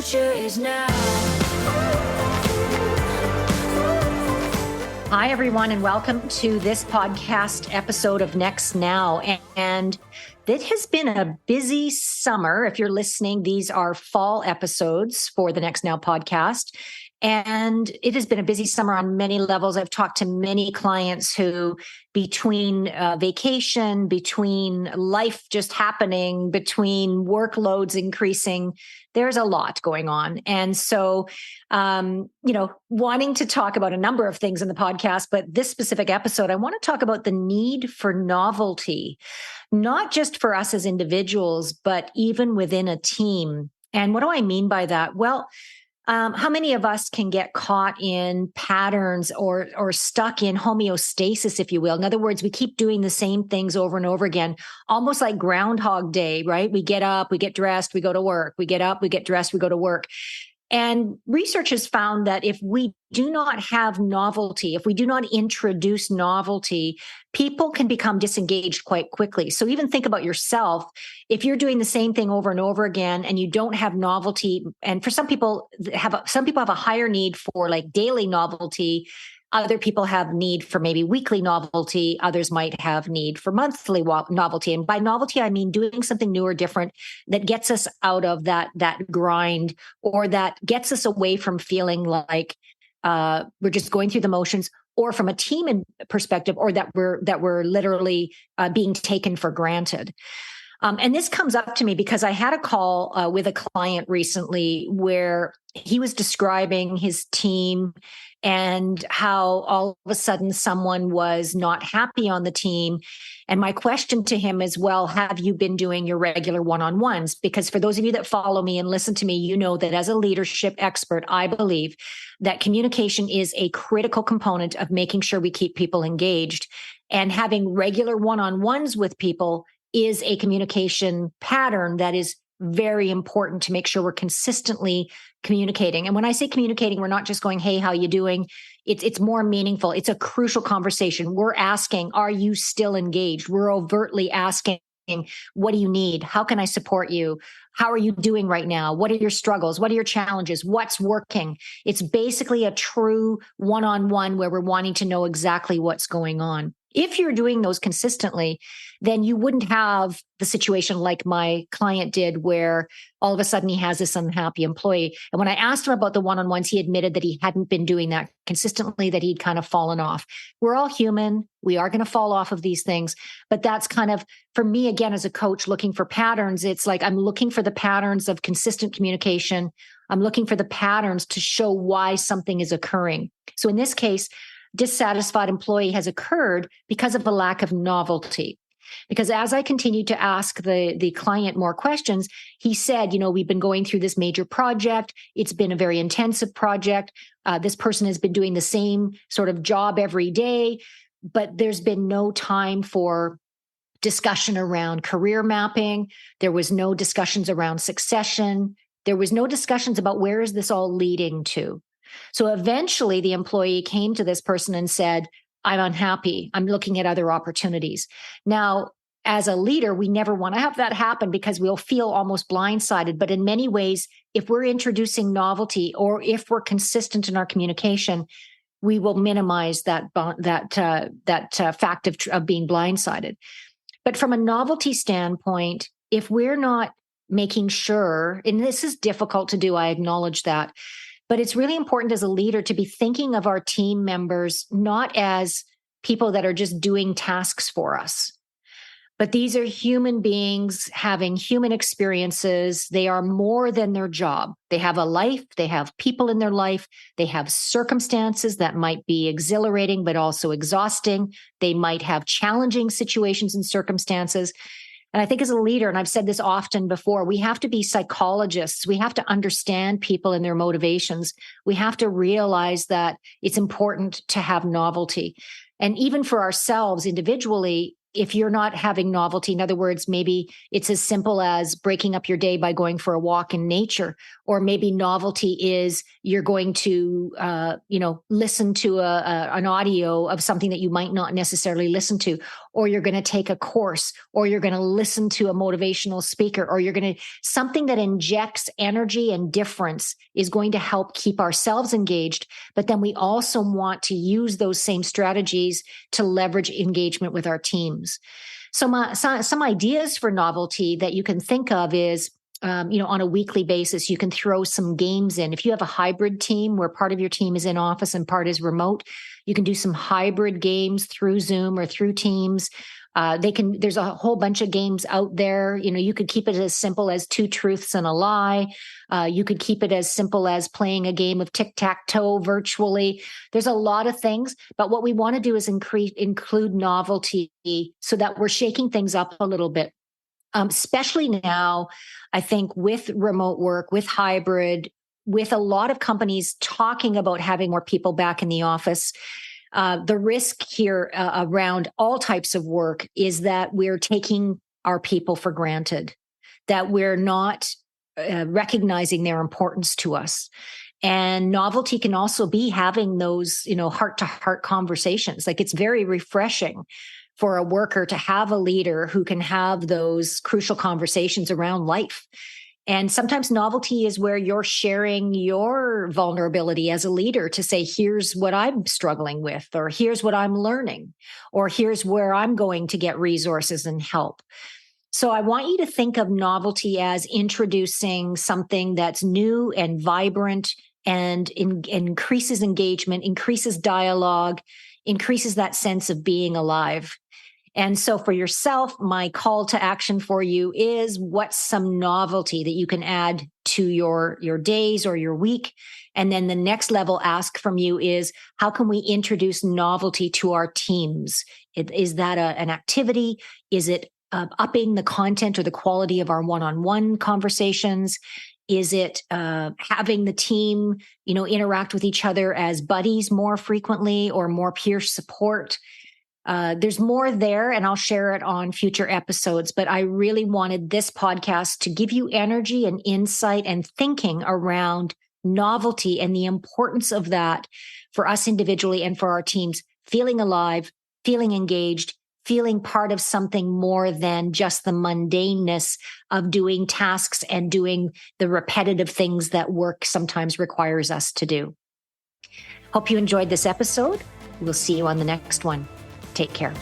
future is now. Hi, everyone, and welcome to this podcast episode of Next Now. And it has been a busy summer. If you're listening, these are fall episodes for the Next Now podcast. And it has been a busy summer on many levels. I've talked to many clients who, between vacation, between life just happening, between workloads increasing, there's a lot going on. And so, wanting to talk about a number of things in the podcast, but this specific episode, I want to talk about the need for novelty, not just for us as individuals, but even within a team. And what do I mean by that? Well, how many of us can get caught in patterns or stuck in homeostasis, if you will? In other words, we keep doing the same things over and over again, almost like Groundhog Day, right? We get up, we get dressed, we go to work. We get up, we get dressed, we go to work. And research has found that if we do not have novelty, if we do not introduce novelty, people can become disengaged quite quickly. So even think about yourself. If you're doing the same thing over and over again and you don't have novelty, and for some people have a higher need for like daily novelty. Other people have need for maybe weekly novelty. Others might have need for monthly novelty. And by novelty, I mean doing something new or different that gets us out of that grind, or that gets us away from feeling like we're just going through the motions, or from a team perspective, or that we're literally being taken for granted. And this comes up to me because I had a call with a client recently where he was describing his team and how all of a sudden someone was not happy on the team. And my question to him is, well, have you been doing your regular one-on-ones? Because for those of you that follow me and listen to me, you know that as a leadership expert, I believe that communication is a critical component of making sure we keep people engaged. And having regular one-on-ones with people is a communication pattern that is very important to make sure we're consistently communicating. And when I say communicating, we're not just going, hey, how you doing? It's more meaningful. It's a crucial conversation. We're asking, are you still engaged? We're overtly asking, what do you need? How can I support you? How are you doing right now? What are your struggles? What are your challenges? What's working? It's basically a true one-on-one where we're wanting to know exactly what's going on. If you're doing those consistently, then you wouldn't have the situation like my client did, where all of a sudden he has this unhappy employee. And when I asked him about the one-on-ones, he admitted that he hadn't been doing that consistently, that he'd kind of fallen off. We're all human. We are going to fall off of these things. But that's kind of, for me, again, as a coach looking for patterns, it's like I'm looking for the patterns of consistent communication. I'm looking for the patterns to show why something is occurring. So in this case, dissatisfied employee has occurred because of a lack of novelty. Because as I continued to ask the client more questions, he said, we've been going through this major project. It's been a very intensive project. This person has been doing the same sort of job every day, but there's been no time for discussion around career mapping. There was no discussions around succession. There was no discussions about where is this all leading to. So eventually the employee came to this person and said, I'm unhappy. I'm looking at other opportunities. Now, as a leader, we never want to have that happen because we'll feel almost blindsided. But in many ways, if we're introducing novelty or if we're consistent in our communication, we will minimize that fact of being blindsided. But from a novelty standpoint, if we're not making sure, and this is difficult to do, I acknowledge that, but it's really important as a leader to be thinking of our team members not as people that are just doing tasks for us, but these are human beings having human experiences. They are more than their job. They have a life. They have people in their life. They have circumstances that might be exhilarating, but also exhausting. They might have challenging situations and circumstances. And I think as a leader, and I've said this often before, we have to be psychologists. We have to understand people and their motivations. We have to realize that it's important to have novelty. And even for ourselves individually, if you're not having novelty, in other words, maybe it's as simple as breaking up your day by going for a walk in nature, or maybe novelty is you're going to, listen to an audio of something that you might not necessarily listen to, or you're going to take a course, or you're going to listen to a motivational speaker, or you're going to something that injects energy and difference is going to help keep ourselves engaged. But then we also want to use those same strategies to leverage engagement with our teams. So some ideas for novelty that you can think of is, on a weekly basis, you can throw some games in. If you have a hybrid team where part of your team is in office and part is remote, you can do some hybrid games through Zoom or through Teams. There's a whole bunch of games out there. You could keep it as simple as 2 truths and a lie. You could keep it as simple as playing a game of tic-tac-toe virtually. There's a lot of things, but what we want to do is include novelty so that we're shaking things up a little bit. Especially now, I think with remote work, with hybrid, with a lot of companies talking about having more people back in the office. The risk here around all types of work is that we're taking our people for granted, that we're not recognizing their importance to us. And novelty can also be having those, heart-to-heart conversations. Like, it's very refreshing for a worker to have a leader who can have those crucial conversations around life. And sometimes novelty is where you're sharing your vulnerability as a leader to say, here's what I'm struggling with, or here's what I'm learning, or here's where I'm going to get resources and help. So I want you to think of novelty as introducing something that's new and vibrant and increases engagement, increases dialogue, increases that sense of being alive. And so for yourself, my call to action for you is, what's some novelty that you can add to your days or your week? And then the next level ask from you is, how can we introduce novelty to our teams? Is that an activity? Is it upping the content or the quality of our one-on-one conversations? Is it having the team, interact with each other as buddies more frequently, or more peer support? There's more there, and I'll share it on future episodes. But I really wanted this podcast to give you energy and insight and thinking around novelty and the importance of that for us individually and for our teams, feeling alive, feeling engaged, feeling part of something more than just the mundaneness of doing tasks and doing the repetitive things that work sometimes requires us to do. Hope you enjoyed this episode. We'll see you on the next one. Take care.